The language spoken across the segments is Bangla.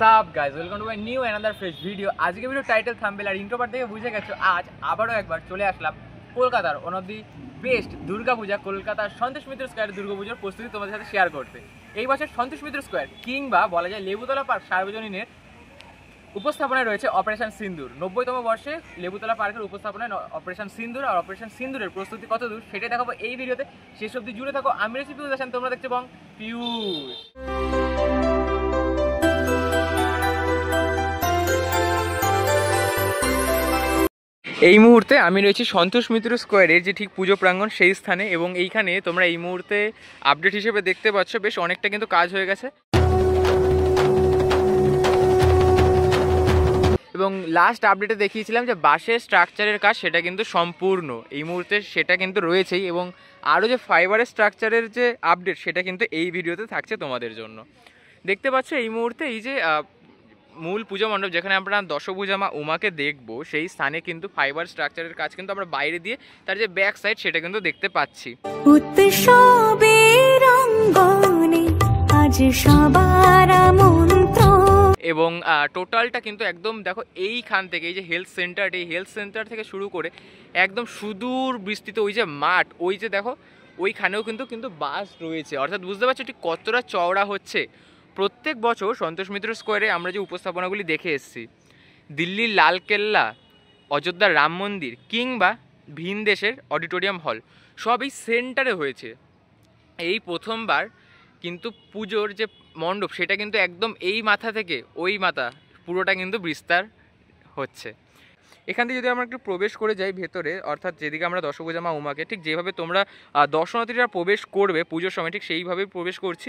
Sup guys, welcome to my new another fresh video. আজকে ভিডিও টাইটেল থাম্বনেল আর ইন্ট্রো পার্ট থেকে বুঝে গেছো আজ আবারও একবার চলে আসলাম কলকাতার one of the best Durga Puja কলকাতার সন্তোষ মিত্র স্কয়ারের দুর্গাপূজার প্রস্তুতি তোমাদের সাথে শেয়ার করতে। এই বছর সন্তোষ মিত্র স্কয়ার কিংবা বলা যায় লেবুতলা পার্ক সার্বজনীনের উপস্থাপনায় রয়েছে অপারেশন সিন্দুর। 90তম বর্ষে লেবুতলা পার্কের উপস্থাপনায় অপারেশন সিন্দুর আর অপারেশন সিন্দুরের প্রস্তুতি কত দূর সেটাই দেখাবো এই ভিডিওতে। শেষ অবধি জুড়ে থাকো। আমি রয়েছি পিউষ, তোমরা দেখছো বং পিউষ। এই মুহূর্তে আমি রয়েছি সন্তোষ মিত্র স্কোয়ারের যে ঠিক পুজো প্রাঙ্গণ সেই স্থানে, এবং এইখানে তোমরা এই মুহূর্তে আপডেট হিসেবে দেখতে পাচ্ছ বেশ অনেকটা কিন্তু কাজ হয়ে গেছে। এবং লাস্ট আপডেটে দেখিয়েছিলাম যে বাঁশের স্ট্রাকচারের কাজ সেটা কিন্তু সম্পূর্ণ এই মুহূর্তে সেটা কিন্তু রয়েছেই, এবং আরও যে ফাইবারের স্ট্রাকচারের যে আপডেট সেটা কিন্তু এই ভিডিওতে থাকছে তোমাদের জন্য। দেখতে পাচ্ছ এই মুহূর্তে এই যে মূল পুজো মণ্ডপ যেখানে আমরা দশভুজা মা উমাকে দেখবো সেই স্থানে কিন্তু ফাইবার স্ট্রাকচারের কাজ কিন্তু আমরা বাইরে দিয়ে তার যে ব্যাক সাইড সেটা কিন্তু দেখতে পাচ্ছি। এবং টোটালটা কিন্তু একদম দেখো এইখান থেকে এই যে হেলথ সেন্টার, এই হেলথ সেন্টার থেকে শুরু করে একদম সুদূর বিস্তৃত ওই যে মাঠ, ওই যে দেখো ওইখানেও কিন্তু বাস রয়েছে, অর্থাৎ বুঝতে পারছো ঠিক কতটা চওড়া হচ্ছে। প্রত্যেক বছর সন্তোষ মিত্র স্কোয়ারে আমরা যে উপস্থাপনাগুলি দেখে এসেছি, দিল্লির লালকেল্লা, অযোধ্যার রাম মন্দির কিংবা ভিন দেশের অডিটোরিয়াম হল সব এই সেন্টারে হয়েছে। এই প্রথমবার কিন্তু পুজোর যে মণ্ডপ সেটা কিন্তু একদম এই মাথা থেকে ওই মাথা পুরোটা কিন্তু বিস্তার হচ্ছে। এখান থেকে যদি আমরা একটু প্রবেশ করে যাই ভেতরে, অর্থাৎ যেদিকে আমরা দশভুজা মা উমাকে ঠিক যেভাবে তোমরা দর্শনার্থীরা প্রবেশ করবে পুজোর সময় ঠিক সেইভাবেই প্রবেশ করছি।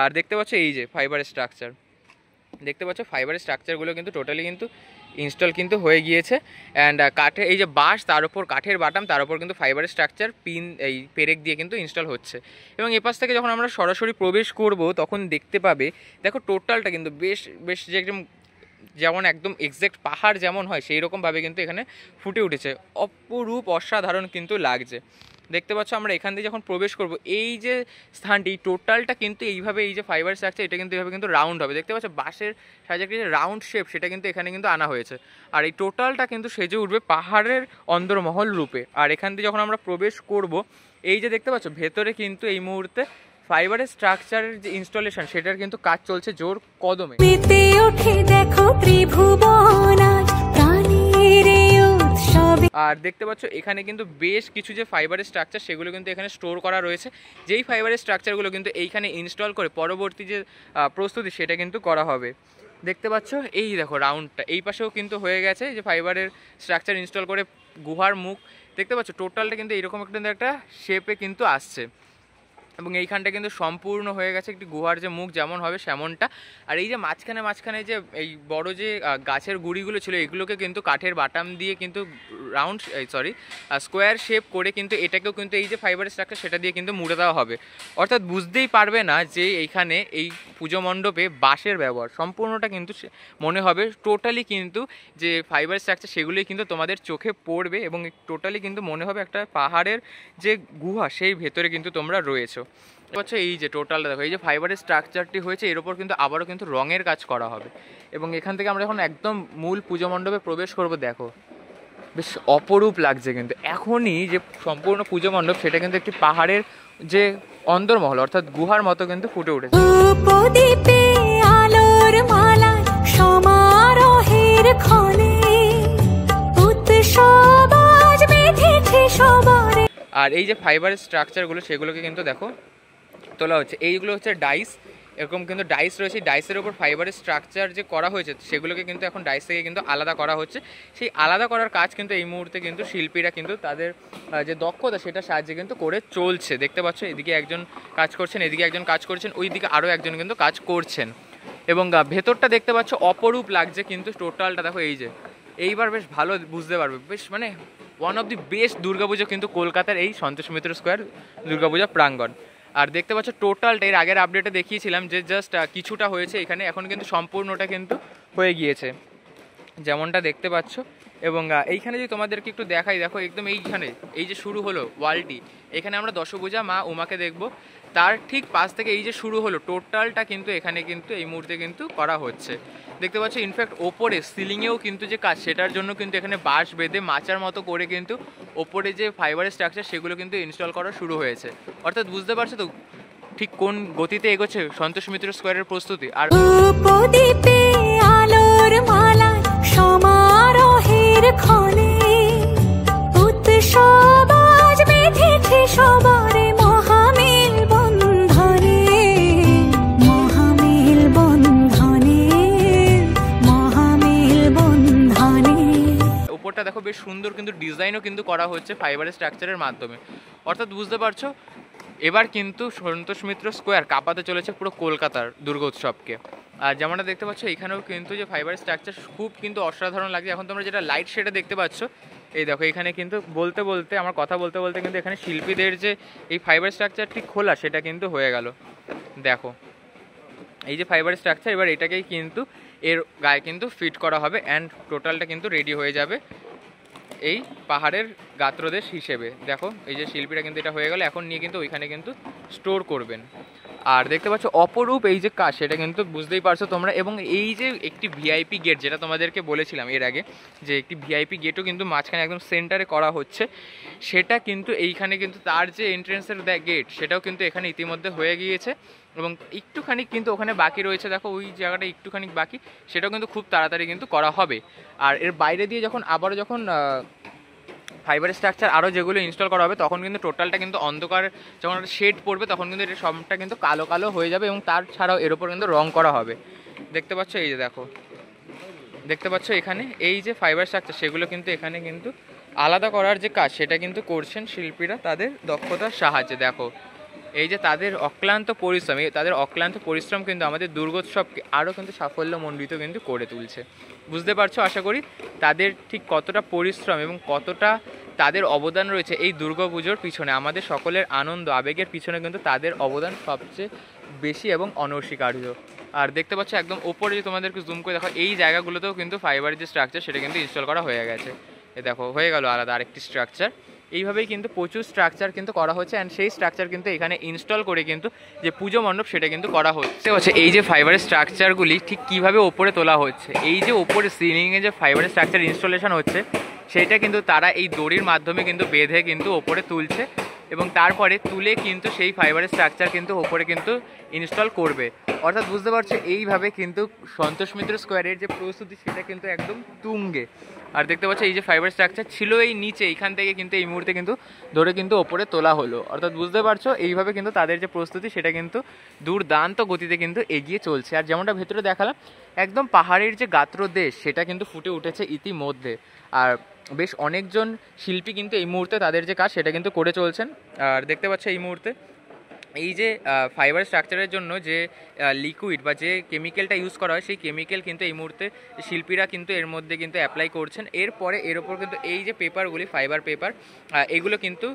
আর দেখতে পাচ্ছ এই যে ফাইবারের স্ট্রাকচার, দেখতে পাচ্ছ ফাইবারের স্ট্রাকচারগুলো কিন্তু টোটালি কিন্তু ইনস্টল কিন্তু হয়ে গিয়েছে। অ্যান্ড কাঠের এই যে বাঁশ, তার উপর কাঠের বাটাম, তার উপর কিন্তু ফাইবারের স্ট্রাকচার পিন এই পেরেক দিয়ে কিন্তু ইনস্টল হচ্ছে। এবং এপাশ থেকে যখন আমরা সরাসরি প্রবেশ করব তখন দেখতে পাবে দেখো টোটালটা কিন্তু বেশ যে একদম যেমন একদম এক্স্যাক্ট পাহাড় যেমন হয় সেই রকমভাবে কিন্তু এখানে ফুটে উঠেছে, অপরূপ অসাধারণ কিন্তু লাগছে। দেখতে পাচ্ছ আমরা এখান থেকে যখন প্রবেশ করব এই যে স্থানটি টোটালটা কিন্তু এইভাবে এই যে ফাইবার স্ট্রাকচার এটা কিন্তু এইভাবে কিন্তু রাউন্ড হবে। দেখতে পাচ্ছ বাঁশের সাহায্যে যে রাউন্ড শেপ সেটা কিন্তু এখানে কিন্তু আনা হয়েছে, আর এই টোটালটা কিন্তু সেজে উঠবে পাহাড়ের অন্দরমহল রূপে। আর এখান থেকে যখন আমরা প্রবেশ করব এই যে দেখতে পাচ্ছ ভেতরে কিন্তু এই মুহূর্তে ফাইবারের স্ট্রাকচারের যে ইনস্টলেশন সেটার কিন্তু কাজ চলছে জোর কদমে। আর দেখতে পাচ্ছ এখানে কিন্তু বেশ কিছু যে ফাইবারের স্ট্রাকচার সেগুলো কিন্তু এখানে স্টোর করা রয়েছে, যেই ফাইবারের স্ট্রাকচারগুলো কিন্তু এইখানে ইনস্টল করে পরবর্তী যে প্রস্তুতি সেটা কিন্তু করা হবে। দেখতে পাচ্ছ এই দেখো রাউন্ডটা এই পাশেও কিন্তু হয়ে গেছে যে ফাইবারের স্ট্রাকচার ইনস্টল করে গুহার মুখ দেখতে পাচ্ছ টোটালটা কিন্তু এইরকম একটা শেপে কিন্তু আসছে। এবং এইখানটা কিন্তু সম্পূর্ণ হয়ে গেছে একটি গুহার যে মুখ যেমন হবে সেমনটা। আর এই যে মাঝখানে যে এই বড় যে গাছের গুঁড়িগুলো ছিল এগুলোকে কিন্তু কাঠের বাটাম দিয়ে কিন্তু স্কোয়ার শেপ করে কিন্তু এটাকেও কিন্তু এই যে ফাইবারের স্ট্রাকচার সেটা দিয়ে কিন্তু মুড়ে দেওয়া হবে। অর্থাৎ বুঝতেই পারবে না যে এইখানে এই পুজো মণ্ডপে বাঁশের ব্যবহার, সম্পূর্ণটা কিন্তু মনে হবে টোটালি কিন্তু যে ফাইবার স্ট্রাকচার সেগুলোই কিন্তু তোমাদের চোখে পড়বে, এবং টোটালি কিন্তু মনে হবে একটা পাহাড়ের যে গুহা সেই ভেতরে কিন্তু তোমরা রয়েছো। আচ্ছা এই যে টোটালটা দেখো এই যে ফাইবারের স্ট্রাকচারটি হয়েছে এর উপর কিন্তু আবারও কিন্তু রঙের কাজ করা হবে। এবং এখান থেকে আমরা এখন একদম মূল পুজো মণ্ডপে প্রবেশ করব। দেখো বেশ অপরূপ লাগছে কিন্তু এখনই যে সম্পূর্ণ পুজো মণ্ডপ সেটা কিন্তু একটি পাহাড়ের যে অন্দরমহল অর্থাৎ গুহার মতো কিন্তু ফুটে উঠেছে। আর এই যে ফাইবারের স্ট্রাকচারগুলো সেগুলোকে কিন্তু দেখো তোলা হচ্ছে, এইগুলো হচ্ছে ডাইস, এরকম কিন্তু ডাইস রয়েছে, ডাইসের ওপর ফাইবারের স্ট্রাকচার যে করা হয়েছে সেগুলোকে কিন্তু এখন ডাইস থেকে কিন্তু আলাদা করা হচ্ছে। সেই আলাদা করার কাজ কিন্তু এই মুহূর্তে কিন্তু শিল্পীরা কিন্তু তাদের যে দক্ষতা সেটা সাহায্যে কিন্তু করে চলছে। দেখতে পাচ্ছ এদিকে একজন কাজ করছেন, এদিকে একজন কাজ করছেন, ওইদিকে আরও একজন কিন্তু কাজ করছেন। এবং ভেতরটা দেখতে পাচ্ছ অপরূপ লাগছে কিন্তু টোটালটা দেখো এই যে এইবার বেশ ভালো বুঝতে পারবে, বেশ মানে one of the best Durga Puja কিন্তু কলকাতার এই সন্তোষ মিত্র স্কোয়ার দুর্গাপূজা প্রাঙ্গণ। আর দেখতে পাচ্ছ টোটালটা এর আগের আপডেটে দেখিয়েছিলাম যে জাস্ট কিছুটা হয়েছে এখানে, এখন কিন্তু সম্পূর্ণটা কিন্তু হয়ে গিয়েছে। যেমনটা দেখতে পাচ্ছ এবং এইখানে যদি তোমাদেরকে একটু দেখাই, দেখো একদম এইখানে এই যে শুরু হলো ওয়ালটি, এখানে আমরা দশভুজা মা উমাকে দেখব। তার ঠিক পাশ থেকে এই যে শুরু হলো টোটালটা কিন্তু এখানে কিন্তু এই মুহূর্তে কিন্তু করা হচ্ছে, দেখতে পাচ্ছ। ইনফ্যাক্ট ওপরে সিলিংয়েও কিন্তু যে কাজ, সেটার জন্য কিন্তু এখানে বাঁশ বেঁধে মাচার মতো করে কিন্তু ওপরে যে ফাইবারের স্ট্রাকচার সেগুলো কিন্তু ইনস্টল করা শুরু হয়েছে। অর্থাৎ বুঝতে পারছো তো ঠিক কোন গতিতে এগোচ্ছে সন্তোষ মিত্র স্কোয়ারের প্রস্তুতি। আর আলোর মালা সমারোহের ক্ষণে উৎসব আজ বেঁধেছে সবারে মহামেল বন্ধনে, মহামেল বন্ধনে, মহামেল বন্ধনে। উপরটা দেখো বেশ সুন্দর কিন্তু ডিজাইনও কিন্তু করা হচ্ছে ফাইবারের স্ট্রাকচারের মাধ্যমে। অর্থাৎ বুঝতে পারছো এবার কিন্তু সন্তোষ মিত্র স্কোয়ার কাঁপাতে চলেছে পুরো কলকাতার দুর্গোৎসবকে। আর যেমনটা দেখতে পাচ্ছ এখানেও কিন্তু যে ফাইবার স্ট্রাকচার খুব কিন্তু অসাধারণ লাগছে। এখন তোমরা যেটা লাইট শেডে দেখতে পাচ্ছ, এই দেখো এখানে কিন্তু বলতে বলতে আমার কথা বলতে বলতে কিন্তু এখানে শিল্পীদের যে এই ফাইবার স্ট্রাকচারটি খোলা সেটা কিন্তু হয়ে গেল। দেখো এই যে ফাইবার স্ট্রাকচার, এবার এটাকেই কিন্তু এর গায়ে কিন্তু ফিট করা হবে অ্যান্ড টোটালটা কিন্তু রেডি হয়ে যাবে এই পাহাড়ের গাত্রদেশ হিসেবে। দেখো এই যে শিল্পীরা কিন্তু এটা হয়ে গেল, এখন নিয়ে কিন্তু ওইখানে কিন্তু স্টোর করবেন। আর দেখতে পাচ্ছ অপরূপ এই যে কাজ, সেটা কিন্তু বুঝতেই পারছো তোমরা। এবং এই যে একটি ভিআইপি গেট, যেটা তোমাদেরকে বলেছিলাম এর আগে যে একটি ভিআইপি গেটও কিন্তু মাঝখানে একদম সেন্টারে করা হচ্ছে, সেটা কিন্তু এইখানে কিন্তু তার যে এন্ট্রেন্সের গেট সেটাও কিন্তু এখানে ইতিমধ্যে হয়ে গিয়েছে এবং একটুখানি কিন্তু ওখানে বাকি রয়েছে। দেখো ওই জায়গাটা একটুখানি বাকি, সেটাও কিন্তু খুব তাড়াতাড়ি কিন্তু করা হবে। আর এর বাইরে দিয়ে যখন আবারও যখন ফাইবার স্ট্রাকচার আরও যেগুলো ইনস্টল করা হবে তখন কিন্তু টোটালটা কিন্তু অন্ধকার, যখন একটা শেড পড়বে তখন কিন্তু এটা সবটা কিন্তু কালো কালো হয়ে যাবে এবং তার ছাড়াও এর ওপর কিন্তু রং করা হবে। দেখতে পাচ্ছ এই যে দেখো, দেখতে পাচ্ছ এখানে এই যে ফাইবার স্ট্রাকচার সেগুলো কিন্তু এখানে কিন্তু আলাদা করার যে কাজ সেটা কিন্তু করছেন শিল্পীরা তাদের দক্ষতার সাহায্যে। দেখো এই যে তাদের অক্লান্ত পরিশ্রম, তাদের অক্লান্ত পরিশ্রম কিন্তু আমাদের দুর্গোৎসবকে আরও কিন্তু সাফল্যমণ্ডিত কিন্তু করে তুলছে। বুঝতে পারছো আশা করি তাদের ঠিক কতটা পরিশ্রম এবং কতটা তাদের অবদান রয়েছে এই দুর্গাপুজোর পিছনে। আমাদের সকলের আনন্দ আবেগের পিছনে কিন্তু তাদের অবদান সবচেয়ে বেশি এবং অনস্বীকার্য। আর দেখতে পাচ্ছ একদম ওপরে যে তোমাদেরকে জুম করে দেখো এই জায়গাগুলোতেও কিন্তু ফাইবারের যে স্ট্রাকচার সেটা কিন্তু ইনস্টল করা হয়ে গেছে। এ দেখো হয়ে গেল আলাদা আরেকটি স্ট্রাকচার। এইভাবেই কিন্তু প্রচুর স্ট্রাকচার কিন্তু করা হচ্ছে অ্যান্ড সেই স্ট্রাকচার কিন্তু এখানে ইনস্টল করে কিন্তু যে পুজো মণ্ডপ সেটা কিন্তু করা হচ্ছে। এই যে ফাইবারের স্ট্রাকচারগুলি ঠিক কীভাবে ওপরে তোলা হচ্ছে, এই যে ওপরে সিলিংয়ে যে ফাইবারের স্ট্রাকচার ইনস্টলেশন হচ্ছে সেইটা কিন্তু তারা এই দড়ির মাধ্যমে কিন্তু বেঁধে কিন্তু ওপরে তুলছে এবং তারপরে তুলে কিন্তু সেই ফাইবারের স্ট্রাকচার কিন্তু ওপরে কিন্তু ইনস্টল করবে। অর্থাৎ বুঝতে পারছো এইভাবে কিন্তু সন্তোষ মিত্র স্কোয়ারের যে প্রস্তুতি সেটা কিন্তু একদম তুঙ্গে। আর দেখতে পাচ্ছ এই যে ফাইবার স্ট্রাকচার ছিল এই নিচে, এইখান থেকে কিন্তু এই মুহূর্তে কিন্তু ধরে কিন্তু ওপরে তোলা হলো। অর্থাৎ বুঝতে পারছো এইভাবে কিন্তু তাদের যে প্রস্তুতি সেটা কিন্তু দুর্দান্ত গতিতে কিন্তু এগিয়ে চলছে। আর যেমনটা ভেতরে দেখালাম একদম পাহাড়ের যে গাত্রদেশ সেটা কিন্তু ফুটে উঠেছে ইতিমধ্যে। আর বেশ অনেকজন শিল্পী কিন্তু এই মুহূর্তে তাদের যে কাজ সেটা কিন্তু করে চলছেন। আর দেখতে পাচ্ছ এই মুহূর্তে এই যে ফাইবার স্ট্রাকচারের জন্য যে লিকুইড বা যে কেমিক্যালটা ইউজ করা হয় সেই কেমিক্যাল কিন্তু এই মুহূর্তে শিল্পীরা কিন্তু এর মধ্যে কিন্তু অ্যাপ্লাই করছেন। এরপরে এর ওপর কিন্তু এই যে পেপারগুলি ফাইবার পেপার এগুলো কিন্তু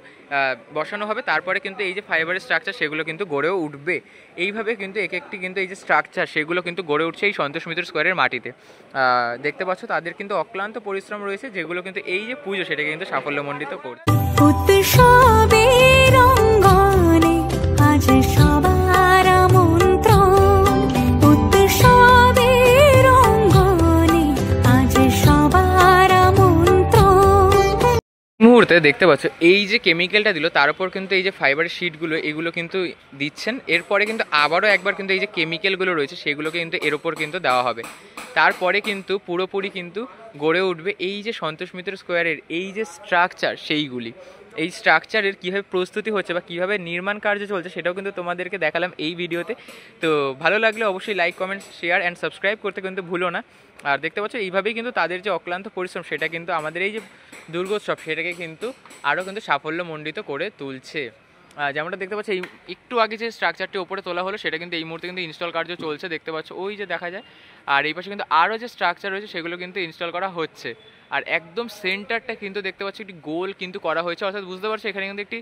বসানো হবে, তারপরে কিন্তু এই যে ফাইবারের স্ট্রাকচার সেগুলো কিন্তু গড়েও উঠবে। এইভাবে কিন্তু এক একটি কিন্তু এই যে স্ট্রাকচার সেগুলো কিন্তু গড়ে উঠছে এই সন্তোষ মিত্র স্কোয়ারের মাটিতে। দেখতে পাচ্ছ তাদের কিন্তু অক্লান্ত পরিশ্রম রয়েছে যেগুলো কিন্তু এই যে পুজো সেটাকে কিন্তু সাফল্যমণ্ডিত করছে। মুহূর্তে দেখতে পাচ্ছ এই যে কেমিক্যালটা দিল তার উপর কিন্তু এই যে ফাইবারের শিটগুলো এগুলো কিন্তু দিচ্ছেন। এরপরে কিন্তু আবারও একবার কিন্তু এই যে কেমিক্যালগুলো রয়েছে সেগুলোকে কিন্তু এর ওপর কিন্তু দেওয়া হবে। তারপরে কিন্তু পুরোপুরি কিন্তু গড়ে উঠবে এই যে সন্তোষ মিত্র স্কোয়ারের এই যে স্ট্রাকচার সেইগুলি। এই স্ট্রাকচারের কীভাবে প্রস্তুতি হচ্ছে বা কীভাবে নির্মাণ কার্য চলছে সেটাও কিন্তু তোমাদেরকে দেখালাম এই ভিডিওতে। তো ভালো লাগলে অবশ্যই like comment share and subscribe করতে কিন্তু ভুলো না। আর দেখতে পাচ্ছ এইভাবেই কিন্তু তাদের যে অক্লান্ত পরিশ্রম সেটা কিন্তু আমাদের এই যে দুর্গোৎসব সেটাকে কিন্তু আরও কিন্তু সাফল্যমণ্ডিত করে তুলছে। যেমনটা দেখতে পাচ্ছ এই একটু আগে যে স্ট্রাকচারটি ওপরে তোলা হলো সেটা কিন্তু এই মুহূর্তে কিন্তু ইনস্টল কার্য চলছে, দেখতে পাচ্ছ ওই যে দেখা যায়। আর এই পাশে কিন্তু আরও যে স্ট্রাকচার রয়েছে সেগুলো কিন্তু ইনস্টল করা হচ্ছে। আর একদম সেন্টারটা কিন্তু দেখতে পাচ্ছ একটি গোল কিন্তু করা হয়েছে। অর্থাৎ বুঝতে পারছো এখানে কিন্তু একটি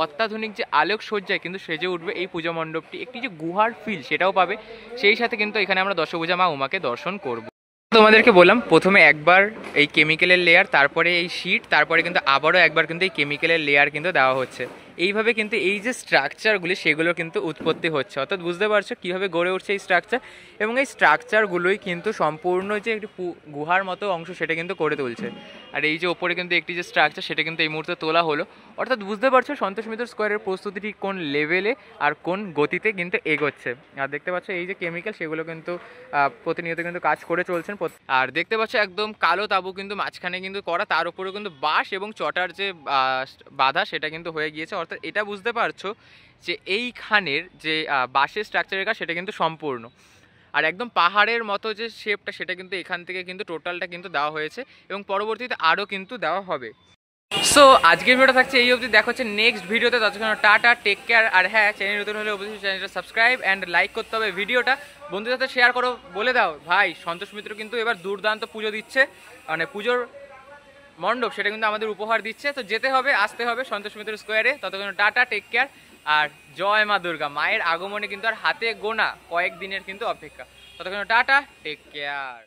অত্যাধুনিক যে আলোকসজ্জায় কিন্তু সেজে উঠবে এই পূজা মণ্ডপটি, একটি যে গুহার ফিল সেটাও পাবে। সেই সাথে কিন্তু এখানে আমরা দশভুজা মা উমাকে দর্শন করব। তোমাদেরকে বললাম প্রথমে একবার এই কেমিক্যালের লেয়ার, তারপরে এই শীট, তারপরে কিন্তু আবারও একবার কিন্তু এই কেমিক্যালের লেয়ার কিন্তু দেওয়া হচ্ছে। এইভাবে কিন্তু এই যে স্ট্রাকচারগুলি সেগুলো কিন্তু উৎপত্তি হচ্ছে, অর্থাৎ বুঝতে পারছো কীভাবে গড়ে উঠছে এই স্ট্রাকচার। এবং এই স্ট্রাকচারগুলোই কিন্তু সম্পূর্ণ যে একটি গুহার মতো অংশ সেটা কিন্তু করে তুলছে। আর এই যে ওপরে কিন্তু একটি যে স্ট্রাকচার সেটা কিন্তু এই মুহূর্তে তোলা হলো, অর্থাৎ বুঝতে পারছো সন্তোষ মিত্র স্কোয়ারের প্রস্তুতিটি কোন লেভেলে আর কোন গতিতে কিন্তু এগোচ্ছে। আর দেখতে পাচ্ছ এই যে কেমিক্যাল সেগুলো কিন্তু প্রতিনিয়ত কিন্তু কাজ করে চলছেন। আর দেখতে পাচ্ছ একদম কালো তাবু কিন্তু মাঝখানে কিন্তু করা, তার উপরেও কিন্তু বাঁশ এবং চটার যে বাধা সেটা কিন্তু হয়ে গিয়েছে। অর্থাৎ এটা বুঝতে পারছো যে এইখানের যে বাঁশের স্ট্রাকচারের কাজ সেটা কিন্তু সম্পূর্ণ। আর একদম পাহাড়ের মতো যে শেপটা সেটা কিন্তু এখান থেকে কিন্তু টোটালটা কিন্তু দেওয়া হয়েছে এবং পরবর্তীতে আরও কিন্তু দেওয়া হবে। সো আজকের ভিডিওটা থাকছে এই অবধি, দেখা হচ্ছে নেক্সট ভিডিওতে। ততক্ষণ টাটা, টেক কেয়ার। আর হ্যাঁ, চ্যানেল নতুন হলে অবশ্যই চ্যানেলটা সাবস্ক্রাইব অ্যান্ড লাইক করতে হবে। ভিডিওটা বন্ধুদের সাথে শেয়ার করো, বলে দাও ভাই সন্তোষ মিত্র কিন্তু এবার দুর্দান্ত পুজো দিচ্ছে, মানে পুজোর মণ্ডপ সেটা কিন্তু আমাদের উপহার দিচ্ছে। তো যেতে হবে, আসতে হবে সন্তোষ মিত্র স্কোয়ারে। ততক্ষণ টাটা, টেক কেয়ার আর জয় মা দুর্গা। মায়ের আগমনে কিন্তু আর হাতে গোনা কয়েক দিনের কিন্তু অপেক্ষা। ততক্ষণ টাটা, টেক কেয়ার।